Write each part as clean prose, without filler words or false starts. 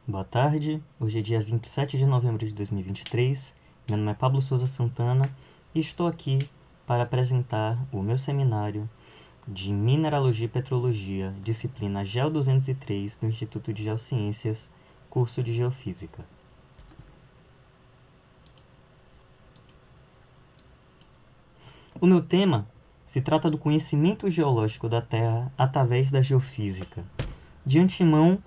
Boa tarde, hoje é dia 27 de novembro de 2023, meu nome é Pablo Souza Santana e estou aqui para apresentar o meu seminário de Mineralogia e Petrologia, disciplina GEO 203 do Instituto de Geociências, curso de Geofísica. O meu tema se trata do conhecimento geológico da Terra através da geofísica. De antemão,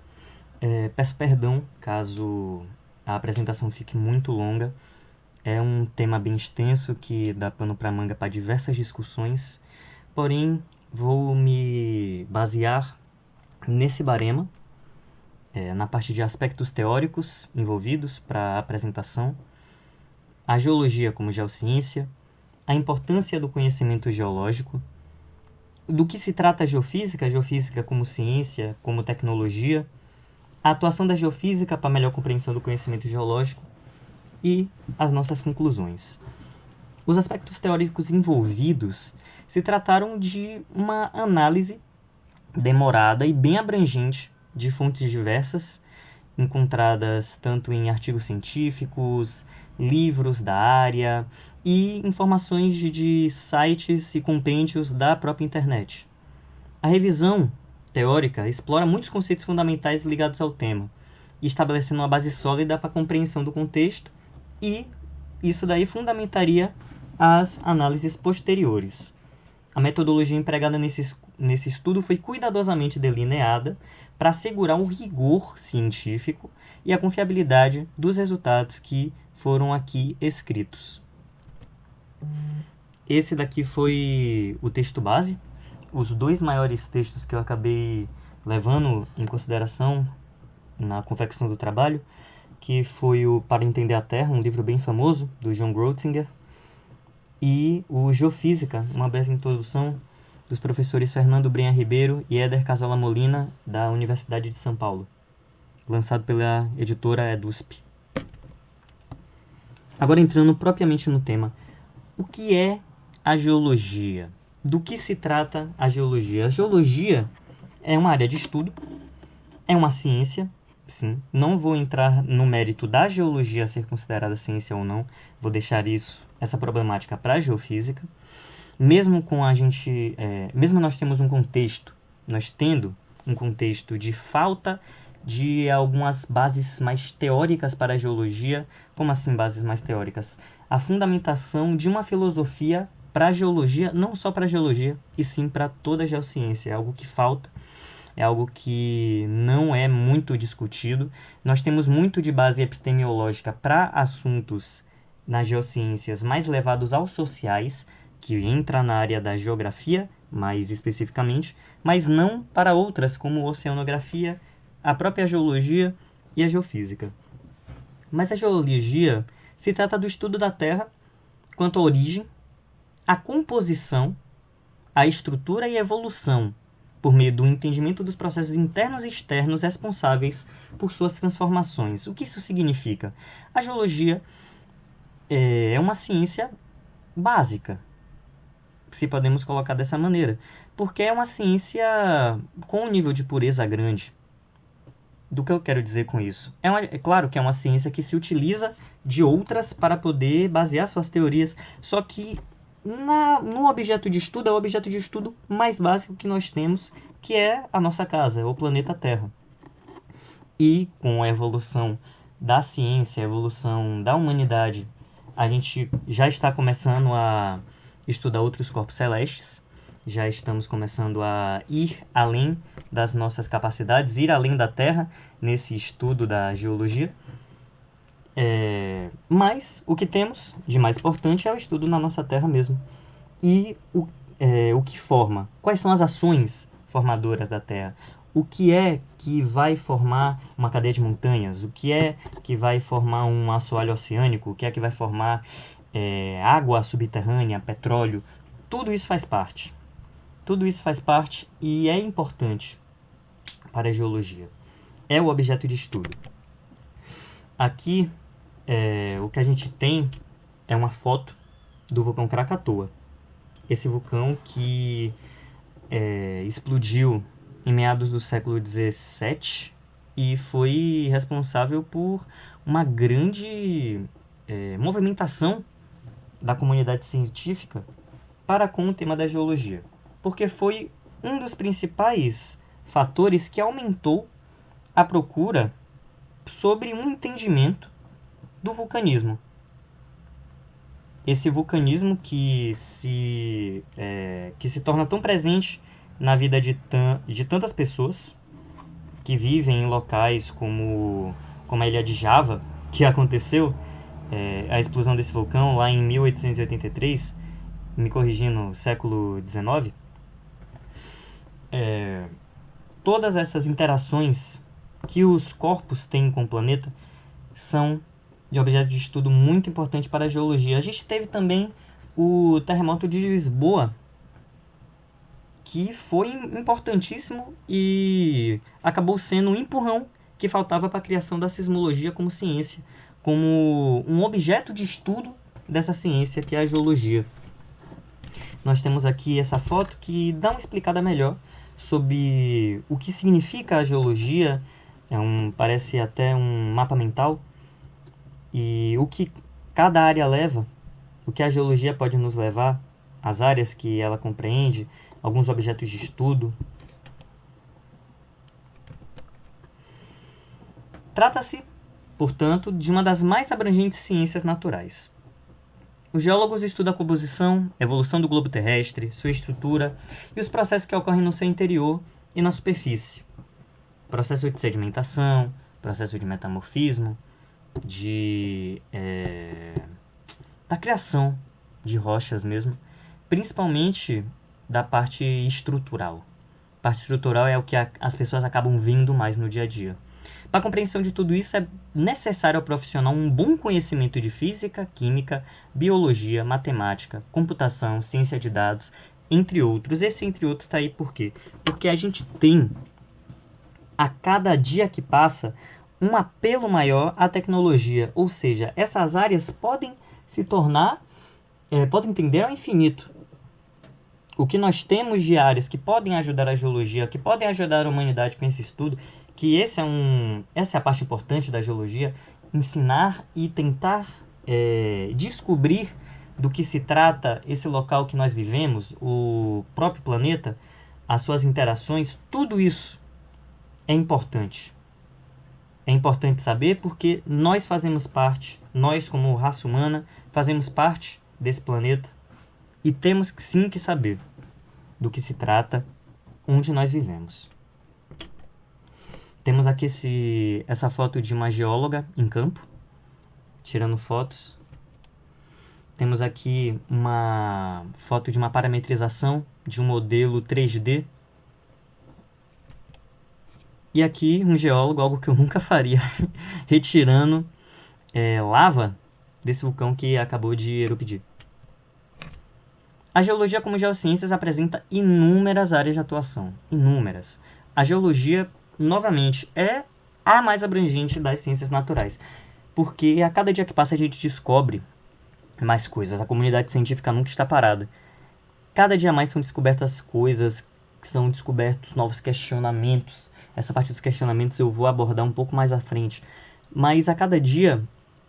peço perdão caso a apresentação fique muito longa. É um tema bem extenso que dá pano para manga para diversas discussões, porém vou me basear nesse barema, na parte de aspectos teóricos envolvidos para a apresentação, a geologia como geociência, a importância do conhecimento geológico, do que se trata a geofísica como ciência, como tecnologia, a atuação da geofísica para melhor compreensão do conhecimento geológico e as nossas conclusões. Os aspectos teóricos envolvidos se trataram de uma análise demorada e bem abrangente de fontes diversas, encontradas tanto em artigos científicos, livros da área e informações de sites e compêndios da própria internet. A revisão teórica explora muitos conceitos fundamentais ligados ao tema, estabelecendo uma base sólida para a compreensão do contexto, e isso daí fundamentaria as análises posteriores. A metodologia empregada nesse estudo foi cuidadosamente delineada para assegurar o rigor científico e a confiabilidade dos resultados que foram aqui escritos. Esse daqui foi o texto base. Os dois maiores textos que eu acabei levando em consideração na confecção do trabalho, que foi o Para Entender a Terra, um livro bem famoso, do John Grotzinger, e o Geofísica, uma breve introdução dos professores Fernando Brenha Ribeiro e Éder Casola Molina, da Universidade de São Paulo, lançado pela editora EDUSP. Agora entrando propriamente no tema, o que é a geologia? Do que se trata a geologia? A geologia é uma área de estudo, é uma ciência, sim. Não vou entrar no mérito da geologia ser considerada ciência ou não, vou deixar essa problemática para a geofísica. Mesmo nós temos nós tendo um contexto de falta de algumas bases mais teóricas para a geologia. Como assim bases mais teóricas? A fundamentação de uma filosofia para a geologia, não só para a geologia, e sim para toda a geociência. É algo que falta, é algo que não é muito discutido. Nós temos muito de base epistemológica para assuntos nas geociências mais levados aos sociais, que entra na área da geografia, mais especificamente, mas não para outras como oceanografia, a própria geologia e a geofísica. Mas a geologia se trata do estudo da Terra quanto à origem, a composição, a estrutura e a evolução, por meio do entendimento dos processos internos e externos responsáveis por suas transformações. O que isso significa? A geologia é uma ciência básica, se podemos colocar dessa maneira, porque é uma ciência com um nível de pureza grande. Do que eu quero dizer com isso? É claro que é uma ciência que se utiliza de outras para poder basear suas teorias, só que no objeto de estudo é o objeto de estudo mais básico que nós temos, que é a nossa casa, o planeta Terra. E com a evolução da ciência, a evolução da humanidade, a gente já está começando a estudar outros corpos celestes, já estamos começando a ir além das nossas capacidades, ir além da Terra nesse estudo da geologia. Mas o que temos de mais importante é o estudo na nossa Terra mesmo. E o que forma? Quais são as ações formadoras da Terra? O que é que vai formar uma cadeia de montanhas? O que é que vai formar um assoalho oceânico? O que é que vai formar água subterrânea, petróleo? Tudo isso faz parte. Tudo isso faz parte e é importante para a geologia. É o objeto de estudo. Aqui, o que a gente tem é uma foto do vulcão Krakatoa. Esse vulcão que explodiu em meados do século XVII, e foi responsável por uma grande movimentação da comunidade científica para com o tema da geologia, porque foi um dos principais fatores que aumentou a procura sobre um entendimento do vulcanismo. Esse vulcanismo que se torna tão presente na vida de tantas pessoas que vivem em locais como a ilha de Java, que aconteceu a explosão desse vulcão lá em 1883, me corrigindo, século XIX. Todas essas interações que os corpos têm com o planeta são de objeto de estudo muito importante para a geologia. A gente teve também o terremoto de Lisboa, que foi importantíssimo e acabou sendo um empurrão que faltava para a criação da sismologia como ciência, como um objeto de estudo dessa ciência que é a geologia. Nós temos aqui essa foto que dá uma explicada melhor sobre o que significa a geologia. Parece até um mapa mental, e o que cada área leva, o que a geologia pode nos levar, as áreas que ela compreende, alguns objetos de estudo. Trata-se, portanto, de uma das mais abrangentes ciências naturais. Os geólogos estudam a composição, a evolução do globo terrestre, sua estrutura e os processos que ocorrem no seu interior e na superfície. Processo de sedimentação, processo de metamorfismo, da criação de rochas mesmo, principalmente da parte estrutural. A parte estrutural é o que as pessoas acabam vendo mais no dia a dia. Para a compreensão de tudo isso, é necessário ao profissional um bom conhecimento de física, química, biologia, matemática, computação, ciência de dados, entre outros. Esse entre outros está aí por quê? Porque a gente tem, a cada dia que passa, um apelo maior à tecnologia. Ou seja, essas áreas podem se tornar, podem tender ao infinito. O que nós temos de áreas que podem ajudar a geologia, que podem ajudar a humanidade com esse estudo, que essa é a parte importante da geologia, ensinar e tentar descobrir do que se trata esse local que nós vivemos, o próprio planeta, as suas interações, tudo isso é importante. É importante saber porque nós fazemos parte, nós como raça humana, fazemos parte desse planeta e temos sim que saber do que se trata, onde nós vivemos. Temos aqui essa foto de uma geóloga em campo, tirando fotos. Temos aqui uma foto de uma parametrização de um modelo 3D. E aqui um geólogo, algo que eu nunca faria, retirando lava desse vulcão que acabou de eruptar. A geologia como geociências apresenta inúmeras áreas de atuação. Inúmeras. A geologia, novamente, é a mais abrangente das ciências naturais. Porque a cada dia que passa a gente descobre mais coisas. A comunidade científica nunca está parada. Cada dia mais são descobertas coisas, são descobertos novos questionamentos. Essa parte dos questionamentos eu vou abordar um pouco mais à frente. Mas a cada dia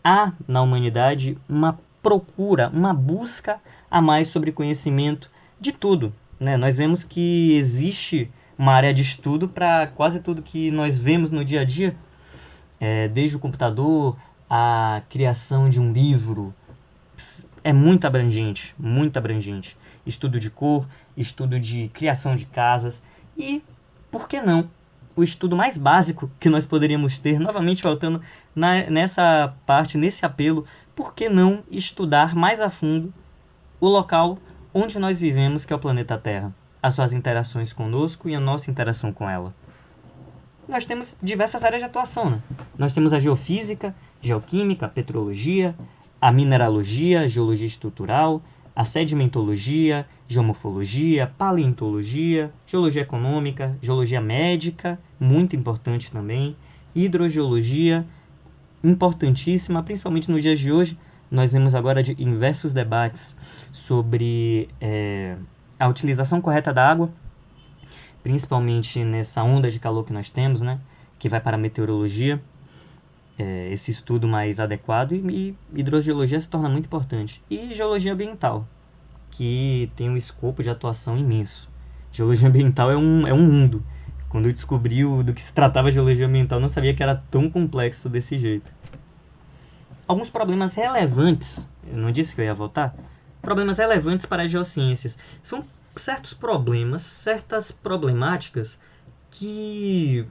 há na humanidade uma procura, uma busca a mais sobre conhecimento de tudo, né? Nós vemos que existe uma área de estudo para quase tudo que nós vemos no dia a dia, desde o computador, a criação de um livro. É muito abrangente, muito abrangente. Estudo de cor, estudo de criação de casas e, por que não, o estudo mais básico que nós poderíamos ter, novamente faltando nessa parte, nesse apelo, por que não estudar mais a fundo o local onde nós vivemos, que é o planeta Terra, as suas interações conosco e a nossa interação com ela. Nós temos diversas áreas de atuação, né? Nós temos a geofísica, geoquímica, a petrologia, a mineralogia, a geologia estrutural, a sedimentologia, geomorfologia, paleontologia, geologia econômica, geologia médica, muito importante também, hidrogeologia, importantíssima, principalmente nos dias de hoje. Nós vemos agora diversos debates sobre a utilização correta da água, principalmente nessa onda de calor que nós temos, né? que vai para a meteorologia, esse estudo mais adequado, e hidrogeologia se torna muito importante. E geologia ambiental, que tem um escopo de atuação imenso. Geologia ambiental é um mundo. Quando eu descobri do que se tratava geologia ambiental, eu não sabia que era tão complexo desse jeito. Alguns problemas relevantes, eu não disse que eu ia voltar, problemas relevantes para as geociências. São certos problemas, certas problemáticas que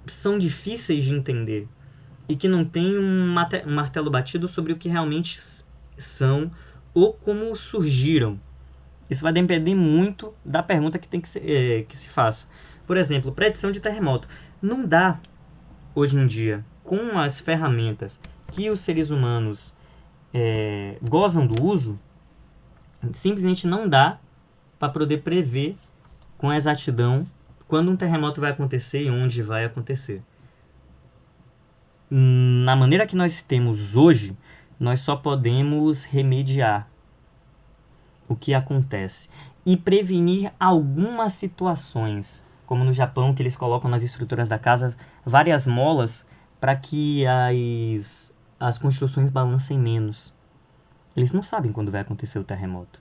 são difíceis de entender e que não tem um martelo batido sobre o que realmente são ou como surgiram. Isso vai depender muito da pergunta que se faça. Por exemplo, predição de terremoto. Não dá, hoje em dia, com as ferramentas que os seres humanos gozam do uso, simplesmente não dá para poder prever com exatidão quando um terremoto vai acontecer e onde vai acontecer. Na maneira que nós temos hoje, nós só podemos remediar o que acontece e prevenir algumas situações, como no Japão, que eles colocam nas estruturas da casa várias molas para que as construções balancem menos. Eles não sabem quando vai acontecer o terremoto.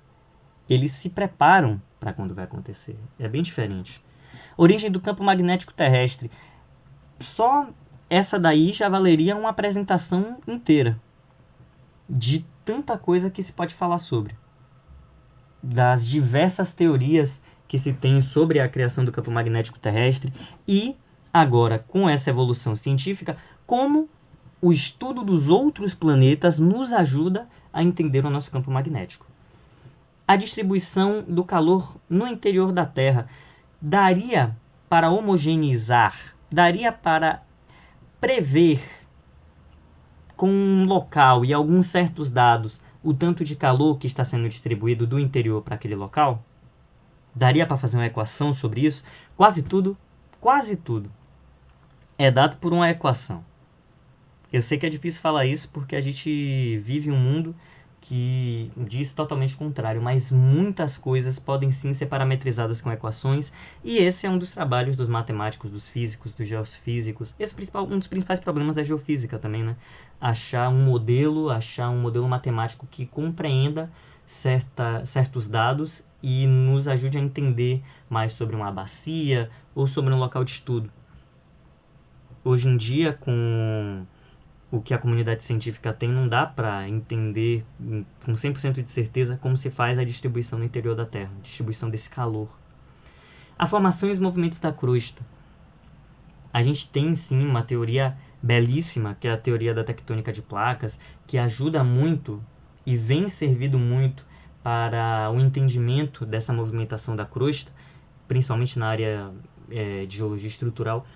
Eles se preparam para quando vai acontecer. É bem diferente. Origem do campo magnético terrestre. Só essa daí já valeria uma apresentação inteira de tanta coisa que se pode falar sobre. Das diversas teorias que se tem sobre a criação do campo magnético terrestre e, agora, com essa evolução científica, como o estudo dos outros planetas nos ajuda a entender o nosso campo magnético. A distribuição do calor no interior da Terra daria para homogeneizar, daria para prever com um local e alguns certos dados o tanto de calor que está sendo distribuído do interior para aquele local? Daria para fazer uma equação sobre isso? Quase tudo é dado por uma equação. Eu sei que é difícil falar isso porque a gente vive um mundo que diz totalmente o contrário, mas muitas coisas podem sim ser parametrizadas com equações, e esse é um dos trabalhos dos matemáticos, dos físicos, dos geofísicos. Esse é um dos principais problemas da geofísica também, né? Achar um modelo matemático que compreenda certos dados e nos ajude a entender mais sobre uma bacia ou sobre um local de estudo. Hoje em dia, com o que a comunidade científica tem, não dá para entender com 100% de certeza como se faz a distribuição no interior da Terra, a distribuição desse calor. A formação e os movimentos da crosta. A gente tem sim uma teoria belíssima, que é a teoria da tectônica de placas, que ajuda muito e vem servindo muito para o entendimento dessa movimentação da crosta, principalmente na área de geologia estrutural.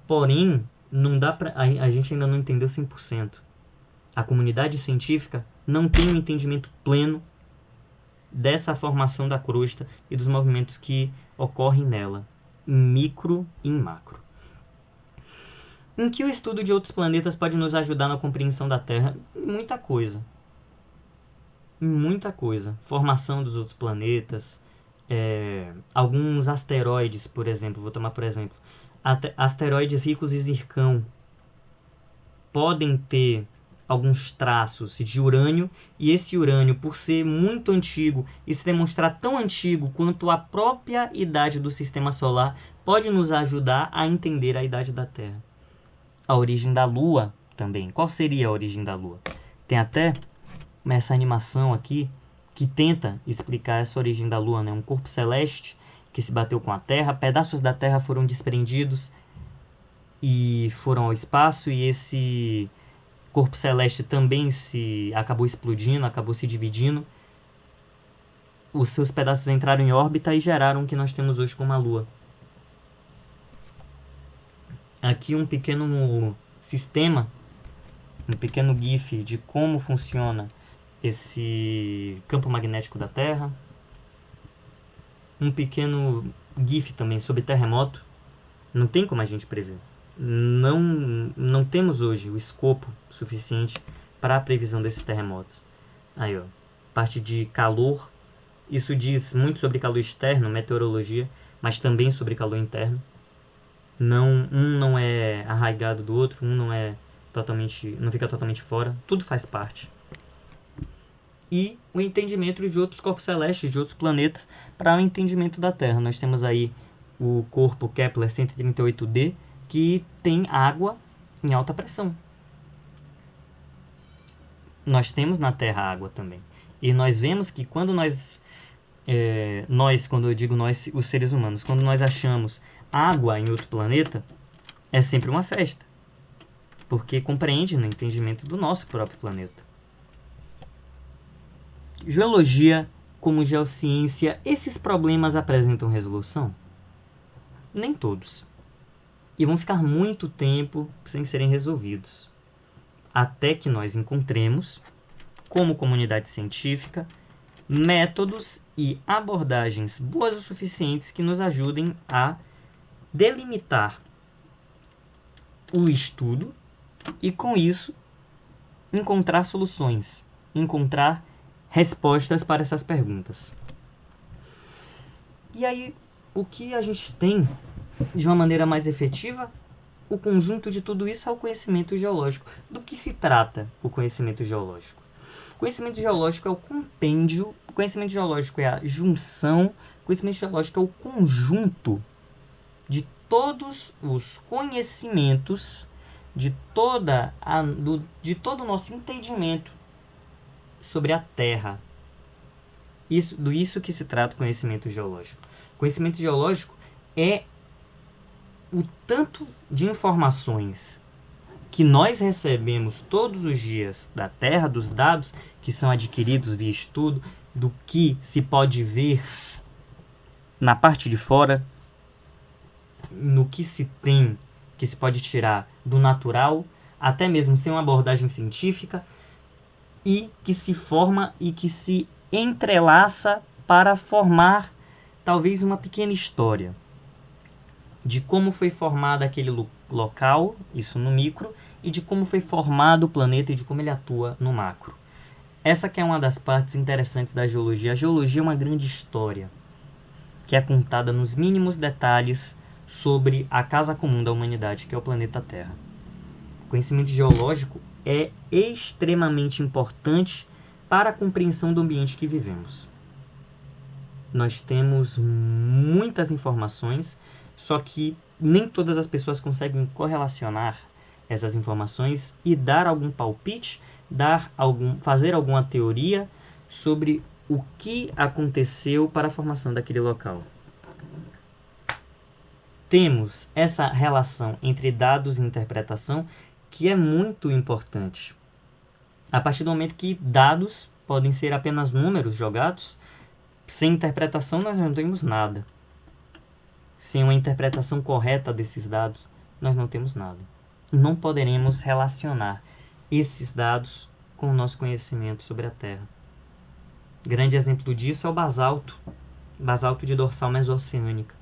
Porém, não dá pra, a gente ainda não entendeu 100%. A comunidade científica não tem um entendimento pleno dessa formação da crosta e dos movimentos que ocorrem nela, em micro e em macro. Em que o estudo de outros planetas pode nos ajudar na compreensão da Terra? Muita coisa. Muita coisa. Formação dos outros planetas, alguns asteroides, por exemplo, vou tomar por exemplo, asteroides ricos em zircão podem ter alguns traços de urânio, e esse urânio, por ser muito antigo e se demonstrar tão antigo quanto a própria idade do sistema solar, pode nos ajudar a entender a idade da Terra. A origem da Lua também. Qual seria a origem da Lua? Tem até essa animação aqui que tenta explicar essa origem da Lua, né? Um corpo celeste que se bateu com a Terra, pedaços da Terra foram desprendidos e foram ao espaço, e esse corpo celeste também acabou explodindo, acabou se dividindo. Os seus pedaços entraram em órbita e geraram o que nós temos hoje como a Lua. Aqui um pequeno sistema, um pequeno GIF de como funciona esse campo magnético da Terra. Um pequeno GIF também sobre terremoto. Não tem como a gente prever. Não temos hoje o escopo suficiente para a previsão desses terremotos. Aí, ó, parte de calor. Isso diz muito sobre calor externo, meteorologia, mas também sobre calor interno. Um não é arraigado do outro, um não fica totalmente fora. Tudo faz parte. E o entendimento de outros corpos celestes, de outros planetas, para o entendimento da Terra. Nós temos aí o corpo Kepler 138d, que tem água em alta pressão. Nós temos na Terra água também. E nós vemos que quando quando eu digo nós, os seres humanos, quando nós achamos água em outro planeta, é sempre uma festa. Porque compreende no entendimento do nosso próprio planeta. Geologia como geociência, esses problemas apresentam resolução? Nem todos. E vão ficar muito tempo sem serem resolvidos. Até que nós encontremos, como comunidade científica, métodos e abordagens boas o suficientes que nos ajudem a delimitar o estudo e, com isso, encontrar soluções, encontrar respostas para essas perguntas. E aí, o que a gente tem de uma maneira mais efetiva? O conjunto de tudo isso é o conhecimento geológico. Do que se trata o conhecimento geológico? O conhecimento geológico é o compêndio, o conhecimento geológico é a junção, o conhecimento geológico é o conjunto de todos os conhecimentos, de todo o nosso entendimento sobre a Terra. Isso que se trata o conhecimento geológico. O conhecimento geológico é o tanto de informações que nós recebemos todos os dias da Terra, dos dados que são adquiridos via estudo, do que se pode ver na parte de fora, no que se tem, que se pode tirar do natural, até mesmo sem uma abordagem científica, e que se forma e que se entrelaça para formar talvez uma pequena história de como foi formado aquele local, isso no micro, e de como foi formado o planeta e de como ele atua no macro. Essa que é uma das partes interessantes da geologia. A geologia é uma grande história que é contada nos mínimos detalhes sobre a casa comum da humanidade, que é o planeta Terra. O conhecimento geológico é extremamente importante para a compreensão do ambiente que vivemos. Nós temos muitas informações, só que nem todas as pessoas conseguem correlacionar essas informações e dar algum palpite, fazer alguma teoria sobre o que aconteceu para a formação daquele local. Temos essa relação entre dados e interpretação que é muito importante. A partir do momento que dados podem ser apenas números jogados, sem interpretação nós não temos nada. Sem uma interpretação correta desses dados, nós não temos nada. E não poderemos relacionar esses dados com o nosso conhecimento sobre a Terra. Grande exemplo disso é o basalto de dorsal mesoceânica.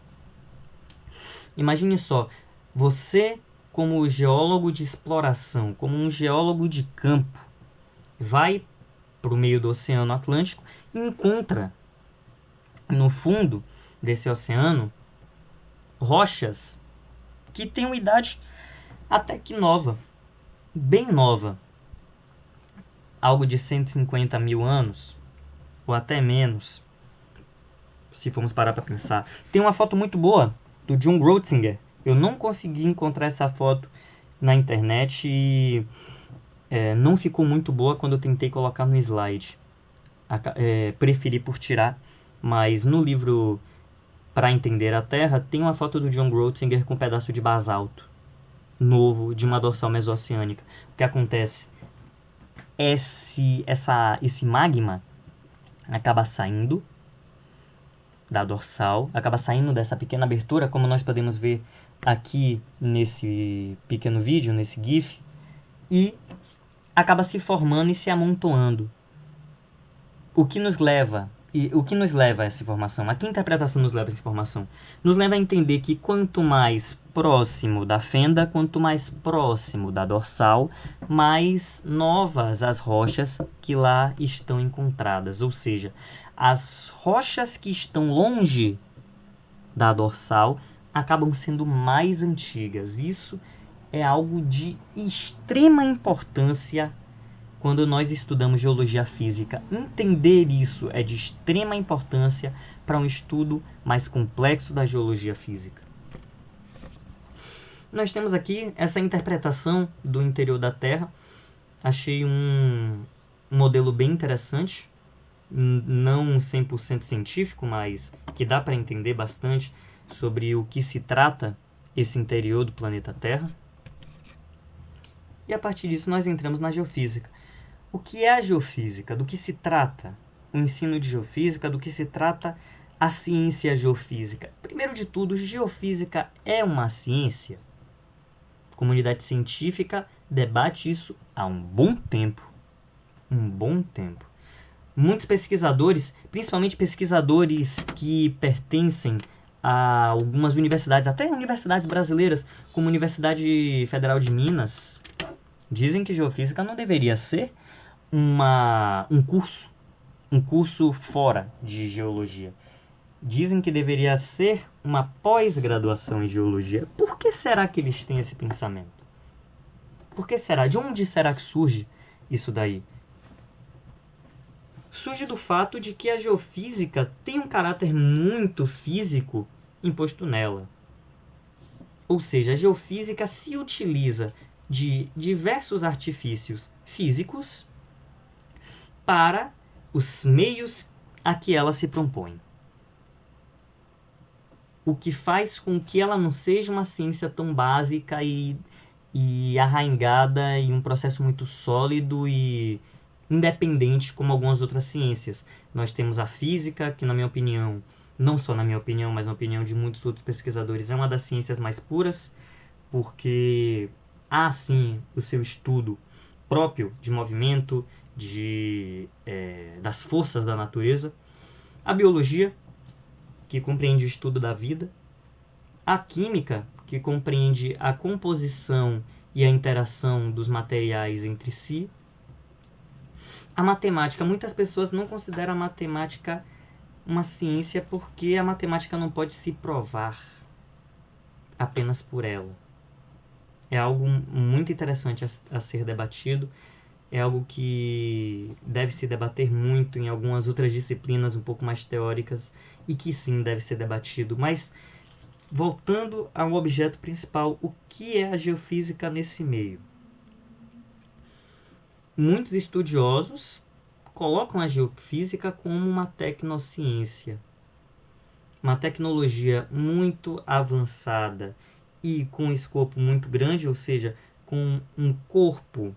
Imagine só, você como geólogo de exploração, como um geólogo de campo, vai para o meio do Oceano Atlântico e encontra no fundo desse oceano rochas que têm uma idade até que nova, bem nova, algo de 150 mil anos, ou até menos, se formos parar para pensar. Tem uma foto muito boa do John Grotzinger. Eu não consegui encontrar essa foto na internet e não ficou muito boa quando eu tentei colocar no slide. Preferi por tirar, mas no livro Para Entender a Terra tem uma foto do John Grotzinger com um pedaço de basalto novo de uma dorsal mesoceânica. O que acontece? Esse magma acaba saindo da dorsal, acaba saindo dessa pequena abertura, como nós podemos ver aqui nesse pequeno vídeo, nesse GIF, e acaba se formando e se amontoando. O que nos leva a essa informação? A que interpretação nos leva a essa informação? Nos leva a entender que quanto mais próximo da fenda, quanto mais próximo da dorsal, mais novas as rochas que lá estão encontradas. Ou seja, as rochas que estão longe da dorsal acabam sendo mais antigas. Isso é algo de extrema importância quando nós estudamos geologia física. Entender isso é de extrema importância para um estudo mais complexo da geologia física. Nós temos aqui essa interpretação do interior da Terra. Achei um modelo bem interessante, não 100% científico, mas que dá para entender bastante sobre o que se trata esse interior do planeta Terra. E a partir disso nós entramos na geofísica. O que é a geofísica? Do que se trata o ensino de geofísica? Do que se trata a ciência geofísica? Primeiro de tudo, geofísica é uma ciência? A comunidade científica debate isso há um bom tempo. Muitos pesquisadores, principalmente pesquisadores que pertencem a algumas universidades, até universidades brasileiras, como a Universidade Federal de Minas, dizem que geofísica não deveria ser um curso fora de geologia. Dizem que deveria ser uma pós-graduação em geologia. Por que será que eles têm esse pensamento? Por que será? De onde será que surge isso daí? Surge do fato de que a geofísica tem um caráter muito físico imposto nela. Ou seja, a geofísica se utiliza de diversos artifícios físicos para os meios a que ela se propõe. O que faz com que ela não seja uma ciência tão básica e arraigada em um processo muito sólido e independente como algumas outras ciências. Nós temos a física, que na minha opinião, não só na minha opinião, mas na opinião de muitos outros pesquisadores, é uma das ciências mais puras, porque há sim o seu estudo próprio de movimento, das forças da natureza. A biologia, que compreende o estudo da vida. A química, que compreende a composição e a interação dos materiais entre si. A matemática, muitas pessoas não consideram a matemática uma ciência porque a matemática não pode se provar apenas por ela. É algo muito interessante a ser debatido, é algo que deve se debater muito em algumas outras disciplinas um pouco mais teóricas e que sim deve ser debatido. Mas, voltando ao objeto principal, o que é a geofísica nesse meio? Muitos estudiosos colocam a geofísica como uma tecnociência, uma tecnologia muito avançada e com um escopo muito grande, ou seja, com um corpo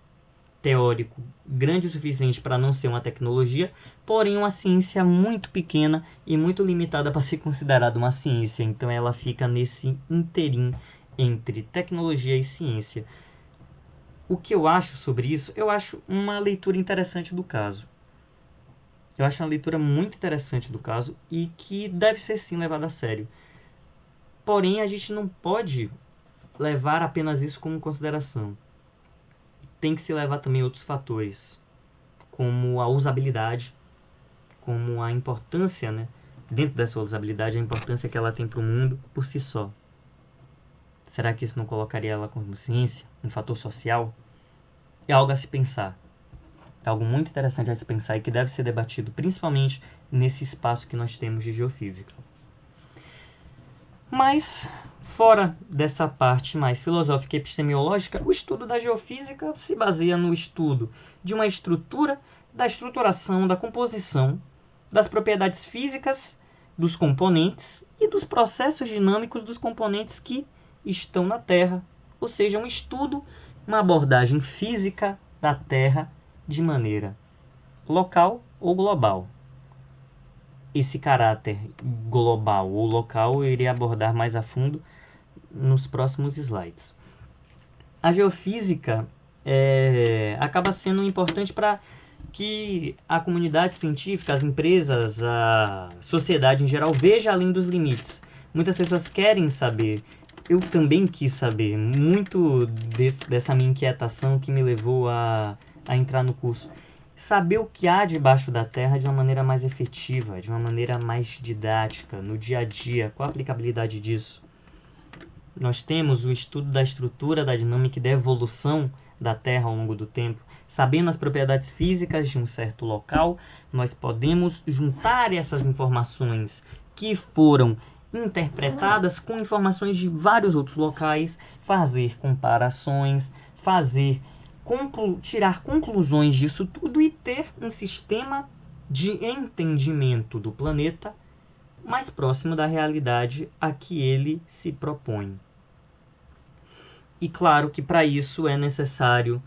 teórico grande o suficiente para não ser uma tecnologia, porém uma ciência muito pequena e muito limitada para ser considerada uma ciência. Então ela fica nesse interim entre tecnologia e ciência. O que eu acho sobre isso? Eu acho uma leitura interessante do caso. Eu acho uma leitura muito interessante do caso e que deve ser sim levada a sério. Porém, a gente não pode levar apenas isso como consideração. Tem que se levar também outros fatores, como a usabilidade, como a importância, né, dentro dessa usabilidade, a importância que ela tem para o mundo por si só. Será que isso não colocaria ela como ciência, um fator social? É algo a se pensar. É algo muito interessante a se pensar e que deve ser debatido principalmente nesse espaço que nós temos de geofísica. Mas, fora dessa parte mais filosófica e epistemológica, o estudo da geofísica se baseia no estudo de uma estrutura, da estruturação, da composição, das propriedades físicas dos componentes e dos processos dinâmicos dos componentes que estão na Terra, ou seja, um estudo, uma abordagem física da Terra de maneira local ou global. Esse caráter global ou local eu irei abordar mais a fundo nos próximos slides. A geofísica acaba sendo importante para que a comunidade científica, as empresas, a sociedade em geral veja além dos limites. Muitas pessoas querem saber, eu também quis saber, muito dessa minha inquietação que me levou a entrar no curso. Saber o que há debaixo da Terra de uma maneira mais efetiva, de uma maneira mais didática, no dia a dia, qual a aplicabilidade disso? nós temos o estudo da estrutura, da dinâmica e da evolução da Terra ao longo do tempo. Sabendo as propriedades físicas de um certo local, nós podemos juntar essas informações que foram interpretadas com informações de vários outros locais, fazer comparações, tirar conclusões disso tudo e ter um sistema de entendimento do planeta mais próximo da realidade a que ele se propõe. E claro que para isso é necessário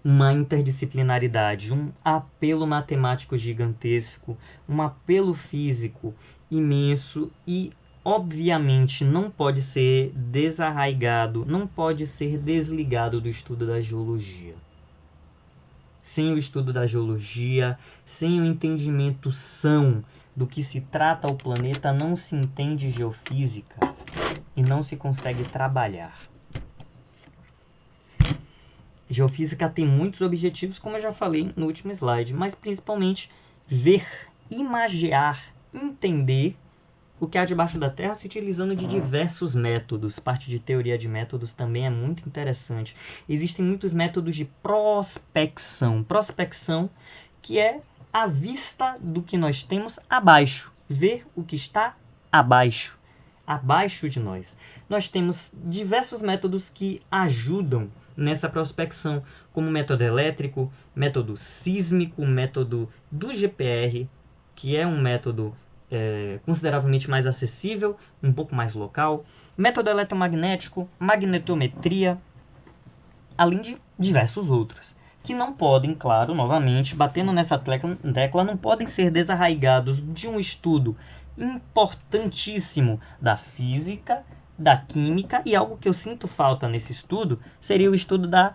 uma interdisciplinaridade, um apelo matemático gigantesco, um apelo físico imenso e, obviamente, não pode ser desarraigado, não pode ser desligado do estudo da geologia. Sem o estudo da geologia, sem o entendimento são do que se trata o planeta, não se entende geofísica e não se consegue trabalhar. Geofísica tem muitos objetivos, como eu já falei no último slide, mas principalmente ver, imagiar, entender o que há debaixo da Terra se utilizando de diversos métodos. Parte de teoria de métodos também é muito interessante. Existem muitos métodos de prospecção. Prospecção, que é a vista do que nós temos abaixo. Ver o que está abaixo de nós. Nós temos diversos métodos que ajudam nessa prospecção, como método elétrico, método sísmico, método do GPR, que é um método consideravelmente mais acessível, um pouco mais local, método eletromagnético, magnetometria, além de diversos outros, que não podem, claro, novamente, batendo nessa tecla, não podem ser desarraigados de um estudo importantíssimo da física, da química, e algo que eu sinto falta nesse estudo seria o estudo da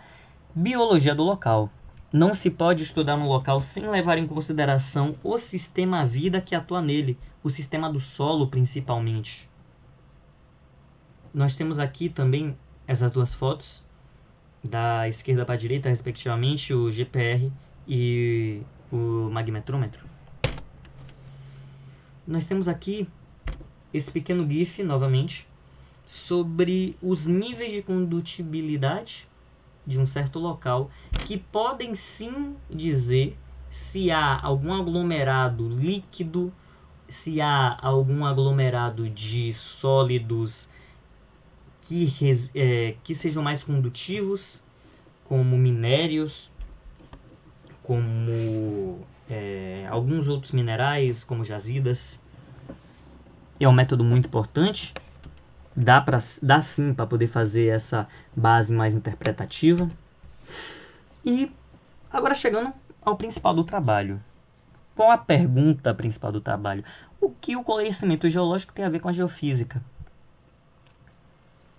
biologia do local. Não se pode estudar um local sem levar em consideração o sistema vida que atua nele, o sistema do solo principalmente. Nós temos aqui também essas duas fotos, da esquerda para a direita, respectivamente, o GPR e o magnetrômetro. Nós temos aqui esse pequeno GIF, novamente, sobre os níveis de condutibilidade de um certo local, que podem sim dizer se há algum aglomerado líquido, se há algum aglomerado de sólidos que sejam mais condutivos, como minérios, como alguns outros minerais, como jazidas. É um método muito importante. Dá sim para poder fazer essa base mais interpretativa. E agora chegando ao principal do trabalho. Qual a pergunta principal do trabalho? O que o conhecimento geológico tem a ver com a geofísica?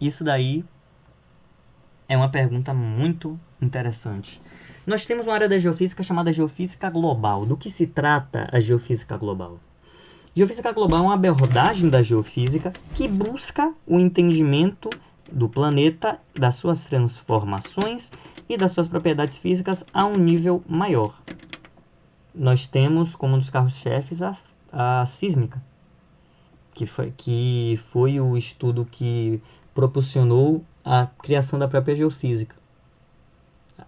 Isso daí é uma pergunta muito interessante. Nós temos uma área da geofísica chamada geofísica global. Do que se trata a geofísica global? Geofísica global é uma abordagem da geofísica que busca o entendimento do planeta, das suas transformações e das suas propriedades físicas a um nível maior. Nós temos como um dos carros-chefes a sísmica, que foi o estudo que proporcionou a criação da própria geofísica.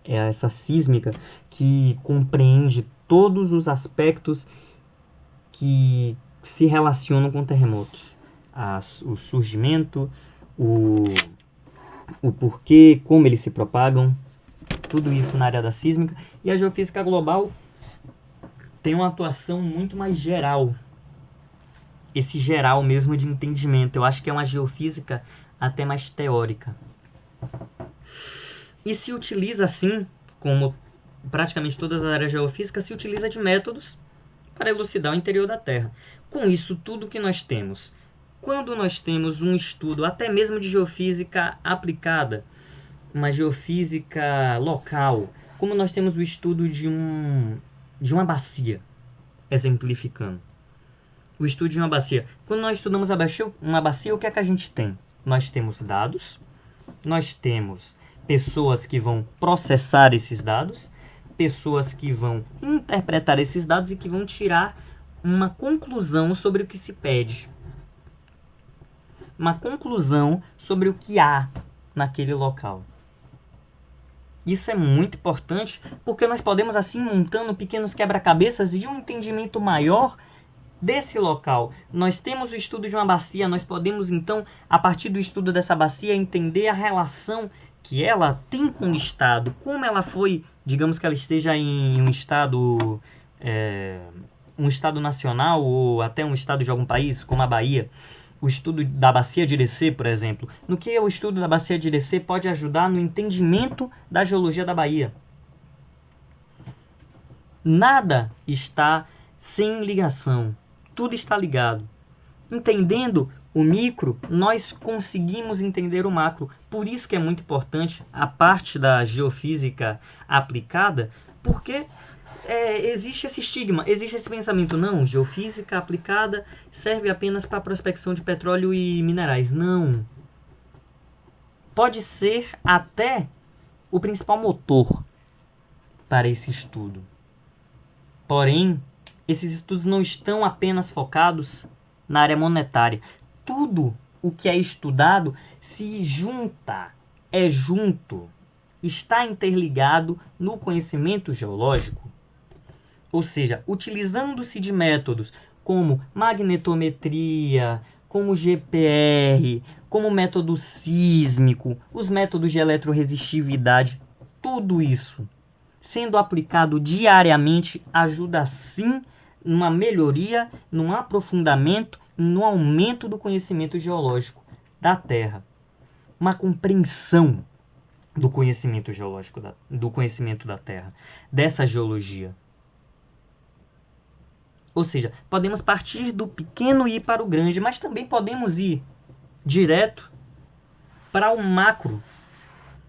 É essa sísmica que compreende todos os aspectos que se relacionam com terremotos. O surgimento, o porquê, como eles se propagam, tudo isso na área da sísmica. E a geofísica global tem uma atuação muito mais geral. Esse geral mesmo de entendimento. Eu acho que é uma geofísica até mais teórica. E se utiliza, assim, como praticamente todas as áreas geofísicas, se utiliza de métodos para elucidar o interior da Terra. Com isso tudo que nós temos, quando nós temos um estudo até mesmo de geofísica aplicada, uma geofísica local, como nós temos o estudo de uma bacia, exemplificando. O estudo de uma bacia. Quando nós estudamos uma bacia, o que é que a gente tem? Nós temos dados, nós temos pessoas que vão processar esses dados, pessoas que vão interpretar esses dados e que vão tirar uma conclusão sobre o que se pede. uma conclusão sobre o que há naquele local. Isso é muito importante, porque nós podemos, assim, montando pequenos quebra-cabeças de um entendimento maior desse local. Nós temos o estudo de uma bacia, nós podemos, então, a partir do estudo dessa bacia, entender a relação que ela tem com o Estado, como ela foi, digamos que ela esteja em um Estado, um Estado nacional, ou até um Estado de algum país, como a Bahia. O estudo da bacia de Irecê, por exemplo. No que o estudo da bacia de Irecê pode ajudar no entendimento da geologia da Bahia. Nada está sem ligação. Tudo está ligado. Entendendo o micro, nós conseguimos entender o macro. Por isso que é muito importante a parte da geofísica aplicada, porque existe esse estigma, existe esse pensamento, não, geofísica aplicada serve apenas para prospecção de petróleo e minerais. Não. Pode ser até o principal motor para esse estudo. Porém, esses estudos não estão apenas focados na área monetária. Tudo o que é estudado se junta, é junto, está interligado no conhecimento geológico. Ou seja, utilizando-se de métodos como magnetometria, como GPR, como método sísmico, os métodos de eletroresistividade, tudo isso sendo aplicado diariamente ajuda sim numa melhoria, num aprofundamento, no aumento do conhecimento geológico da Terra. Uma compreensão do conhecimento geológico, do conhecimento da Terra, dessa geologia. Ou seja, podemos partir do pequeno e ir para o grande, mas também podemos ir direto para o macro.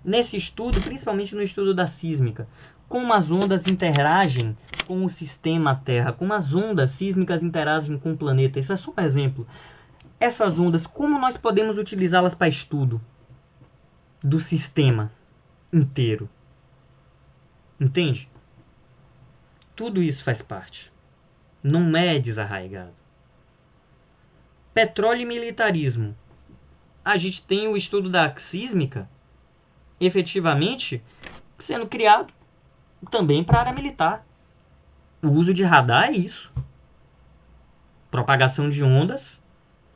Nesse estudo, principalmente no estudo da sísmica, como as ondas interagem com o sistema Terra, como as ondas sísmicas interagem com o planeta. Esse é só um exemplo. Essas ondas, como nós podemos utilizá-las para estudo do sistema inteiro? Entende? Tudo isso faz parte. Não é desarraigado. Petróleo e militarismo. A gente tem o estudo da sísmica, efetivamente, sendo criado também para a área militar. O uso de radar é isso. Propagação de ondas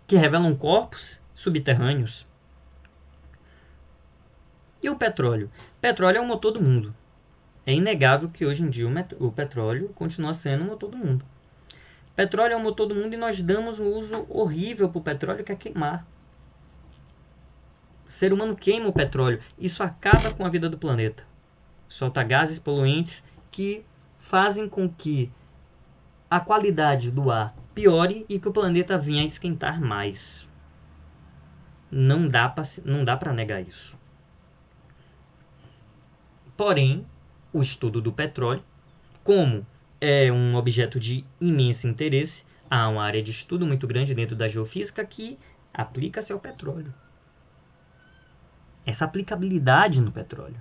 que revelam corpos subterrâneos. E o petróleo? Petróleo é o motor do mundo. É inegável que hoje em dia o petróleo continua sendo o motor do mundo. Petróleo é o motor do mundo e nós damos um uso horrível para o petróleo, que é queimar. O ser humano queima o petróleo. Isso acaba com a vida do planeta. Solta gases poluentes que fazem com que a qualidade do ar piore e que o planeta venha a esquentar mais. Não dá para negar isso. Porém, o estudo do petróleo, como é um objeto de imenso interesse, há uma área de estudo muito grande dentro da geofísica que aplica-se ao petróleo. Essa aplicabilidade no petróleo.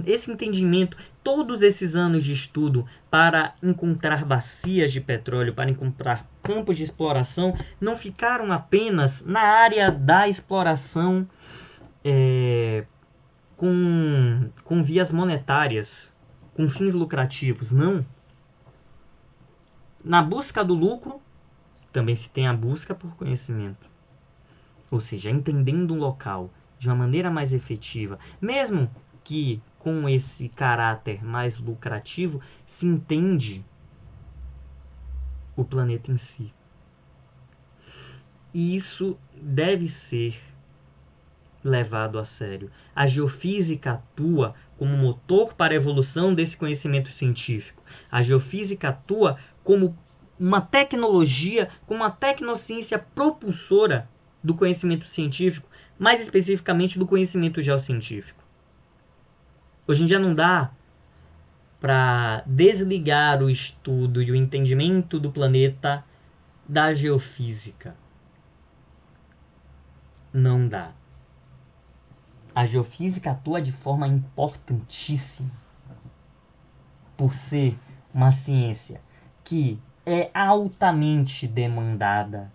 Esse entendimento, todos esses anos de estudo para encontrar bacias de petróleo, para encontrar campos de exploração, não ficaram apenas na área da exploração com vias monetárias, com fins lucrativos, não. Na busca do lucro, também se tem a busca por conhecimento. Ou seja, entendendo um local de uma maneira mais efetiva, mesmo que com esse caráter mais lucrativo, se entende o planeta em si. E isso deve ser levado a sério. A geofísica atua como motor para a evolução desse conhecimento científico. A geofísica atua como uma tecnologia, como uma tecnociência propulsora do conhecimento científico, mais especificamente do conhecimento geocientífico. Hoje em dia não dá para desligar o estudo e o entendimento do planeta da geofísica. Não dá. A geofísica atua de forma importantíssima por ser uma ciência que é altamente demandada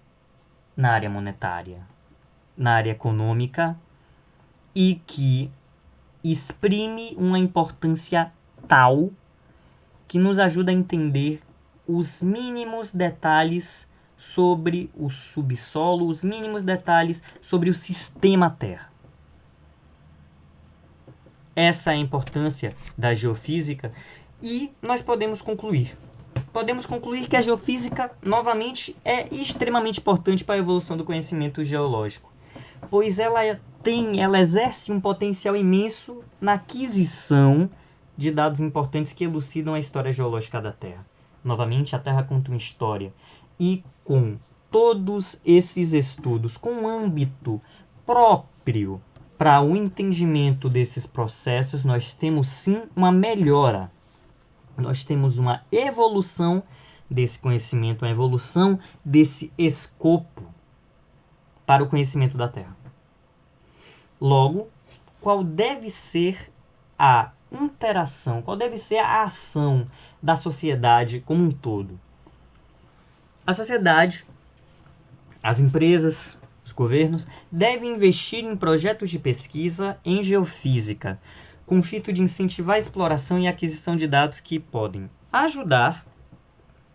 na área monetária, na área econômica, e que exprime uma importância tal que nos ajuda a entender os mínimos detalhes sobre o subsolo, os mínimos detalhes sobre o sistema Terra. Essa é a importância da geofísica e nós podemos concluir. Podemos concluir que a geofísica, novamente, é extremamente importante para a evolução do conhecimento geológico, pois ela exerce um potencial imenso na aquisição de dados importantes que elucidam a história geológica da Terra. Novamente, a Terra conta uma história. E com todos esses estudos, com um âmbito próprio para o entendimento desses processos, nós temos sim uma melhora. Nós temos uma evolução desse conhecimento, uma evolução desse escopo para o conhecimento da Terra. Logo, qual deve ser a interação, qual deve ser a ação da sociedade como um todo? A sociedade, as empresas, os governos devem investir em projetos de pesquisa em geofísica, com o fito de incentivar a exploração e aquisição de dados que podem ajudar,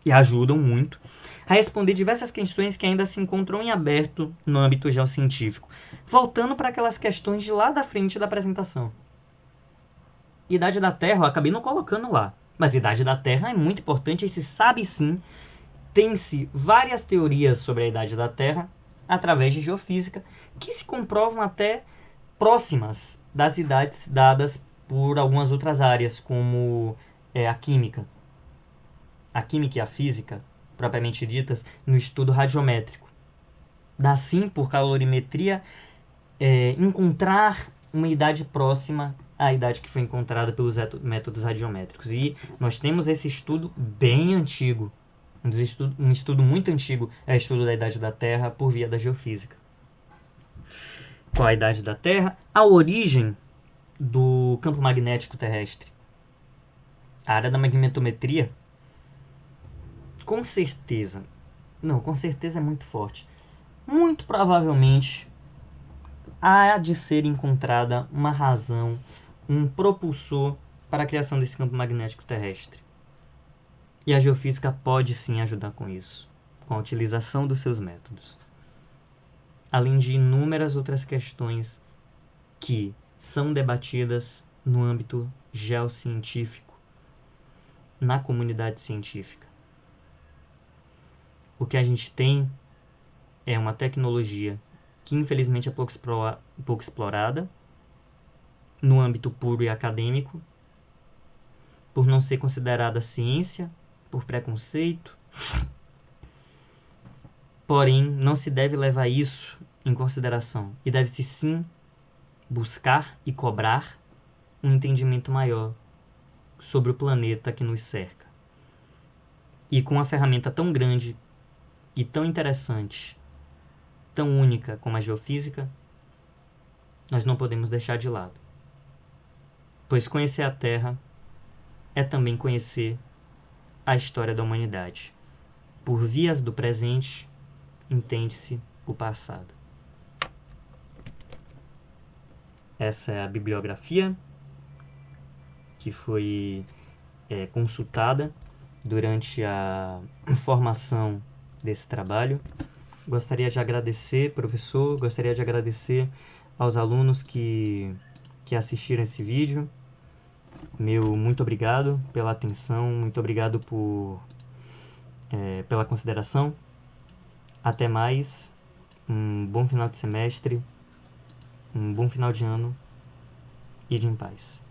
e ajudam muito, a responder diversas questões que ainda se encontram em aberto no âmbito geocientífico. Voltando para aquelas questões de lá da frente da apresentação. Idade da Terra, eu acabei não colocando lá, mas idade da Terra é muito importante e se sabe sim, tem-se várias teorias sobre a idade da Terra através de geofísica que se comprovam até próximas das idades dadas por algumas outras áreas, como a química. A química e a física, propriamente ditas, no estudo radiométrico. Dá sim, por calorimetria, encontrar uma idade próxima à idade que foi encontrada pelos métodos radiométricos. E nós temos esse estudo bem antigo. Um estudo muito antigo é o estudo da idade da Terra por via da geofísica. Qual a idade da Terra? A origem do campo magnético terrestre. A área da magnetometria, com certeza é muito forte. Muito provavelmente há de ser encontrada uma razão, um propulsor para a criação desse campo magnético terrestre. E a geofísica pode sim ajudar com isso, com a utilização dos seus métodos. Além de inúmeras outras questões que são debatidas no âmbito geocientífico, na comunidade científica. O que a gente tem é uma tecnologia que infelizmente é pouco explorada no âmbito puro e acadêmico, por não ser considerada ciência, por preconceito. Porém, não se deve levar isso em consideração e deve-se sim buscar e cobrar um entendimento maior sobre o planeta que nos cerca. E com uma ferramenta tão grande e tão interessante, tão única como a geofísica, nós não podemos deixar de lado. Pois conhecer a Terra é também conhecer a história da humanidade. Por vias do presente, entende-se o passado. Essa é a bibliografia que foi consultada durante a formação desse trabalho. Gostaria de agradecer, professor, gostaria de agradecer aos alunos que assistiram esse vídeo. Meu muito obrigado pela atenção, muito obrigado pela consideração. Até mais, um bom final de semestre, um bom final de ano, ide em paz.